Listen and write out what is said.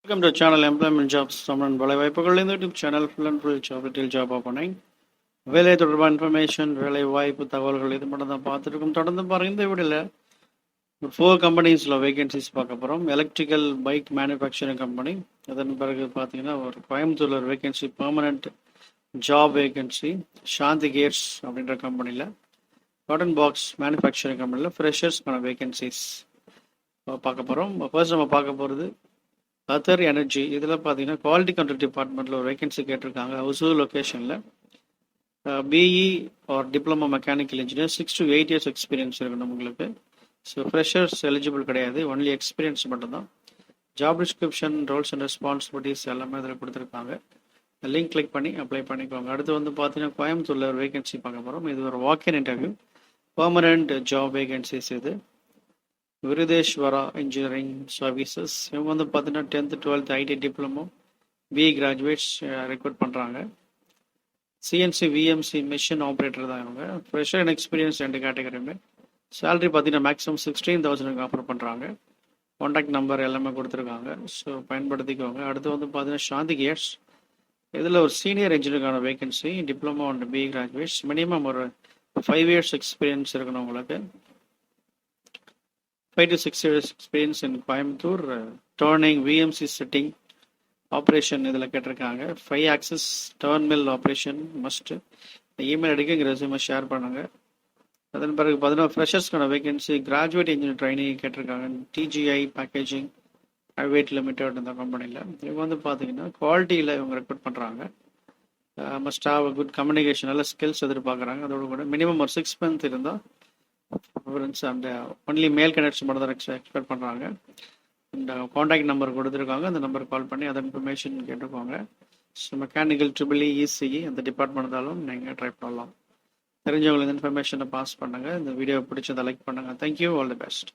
Welcome to channel Employment Jobs Summer வேலைவாய்ப்புகள் இந்த YouTube channel full and full job deal job opening வேலை தொடர்பான information வேலை வாய்ப்பு தகவல்கள் இது மட்டும் தான் பார்த்துருக்கோம். தொடர்ந்து பாருங்க. இந்த வீடியோவில் ஒரு 4 கம்பெனிஸில் வேகன்சிஸ் பார்க்க போகிறோம். எலக்ட்ரிக்கல் பைக் மேனுஃபேக்சரிங் கம்பெனி, அதன் பிறகு பார்த்தீங்கன்னா ஒரு கோயம்புத்தூரில் ஒரு வேகன்சி பெர்மனண்ட் ஜாப் வேகன்சி சாந்தி கேட்ஸ் அப்படின்ற கம்பெனியில், காட்டன் பாக்ஸ் மேனுஃபேக்சரிங் கம்பெனியில் ஃப்ரெஷர்ஸ்க்கான வேகன்சிஸ் பார்க்க போகிறோம். ஃபர்ஸ்ட் நம்ம பார்க்க போகிறது அதர் எனர்ஜி. இதில் பார்த்தீங்கன்னா குவாலிட்டி கண்ட்ரோல் டிபார்ட்மெண்ட்டில் ஒரு வேகன்சி கேட்டிருக்காங்க. ஹவுசூர் லொக்கேஷனில் BE or diploma mechanical engineer 6 to 8 years experience இருக்கணும் உங்களுக்கு. ஸோ ஃப்ரெஷர்ஸ் எலிஜிபிள் கிடையாது, ஒன்லி எக்ஸ்பீரியன்ஸ் மட்டும்தான். Job description, roles and responsibilities எல்லாமே அதில் கொடுத்துருக்காங்க. லிங்க் கிளிக் பண்ணி அப்ளை பண்ணிக்கோங்க. அடுத்து வந்து பார்த்தீங்கன்னா கோயம்புத்தூரில் ஒரு வேகன்சி பார்க்க போகிறோம். இது ஒரு walk in interview, permanent job vacancies. இது விருதேஸ்வரா இன்ஜினியரிங் சர்வீசஸ். இவங்க வந்து பார்த்தீங்கன்னா 10th 12th IT diploma BE graduates recruit பண்ணுறாங்க. சிஎன்சி விஎம்சி மிஷின் ஆப்ரேட்டர் தான் இவங்க. ஃப்ரெஷர் அண்ட் எக்ஸ்பீரியன்ஸ் 2 கேட்டகரியுமே. சேலரி பார்த்தீங்கன்னா மேக்ஸிமம் 16,000 ஆஃபர் பண்ணுறாங்க. கான்டாக்ட் நம்பர் எல்லாமே கொடுத்துருக்காங்க, ஸோ பயன்படுத்திக்கோங்க. அடுத்து வந்து பார்த்தீங்கன்னா சாந்தி கேட்ஸ். இதில் ஒரு சீனியர் இன்ஜினியருக்கான vacancy, diploma and BE graduates. Minimum ஒரு 5 years எக்ஸ்பீரியன்ஸ் இருக்கணும் உங்களுக்கு. 5 to 6 years experience in Coimbatore. Turning VMC setting operation இதில் கேட்டிருக்காங்க. 5 axis turn mill operation must. Email ஐடிக்கு இங்கே ரெஸ்யூமை ஷேர் பண்ணுங்க. அதன் பிறகு பார்த்தீங்கன்னா ஃப்ரெஷர்ஸ்க்கான வேகன்சி கிராஜுவேட் இன்ஜினியர் ட்ரைனிங் கேட்டிருக்காங்க. டிஜிஐ பேக்கேஜிங் பிரைவேட் லிமிடெட் இந்த கம்பெனியில். இவங்க வந்து பார்த்தீங்கன்னா குவாலிட்டியில் இவங்க ரெக்ரூட் பண்ணுறாங்க. மஸ்ட் ஹாவ் குட் கம்யூனிகேஷன், நல்ல ஸ்கில்ஸ் எதிர்பார்க்குறாங்க. அதோட கூட மினிமம் ஒரு 6 months இருந்தால் அண்ட் ஒன்லி மேல் கேண்டிடேட்ஸ் மட்டும் தான் எக்ஸ்பெக்ட் பண்ணுறாங்க. அண்ட் காண்டாக்ட் நம்பர் கொடுத்துருக்காங்க, அந்த நம்பர் கால் பண்ணி அதை இன்ஃபர்மேஷன் கேட்டுக்கோங்க. ஸோ மெக்கானிக்கல் ட்ரிபிள் இசிஇ அந்த டிபார்ட்மெண்ட் இருந்தாலும் நீங்கள் ட்ரை பண்ணலாம். தெரிஞ்சவங்களுக்கு இந்த இன்ஃபர்மேஷனை பாஸ் பண்ணுங்கள். இந்த வீடியோ பிடிச்சதை லைக் பண்ணுங்கள். Thank you, all the best.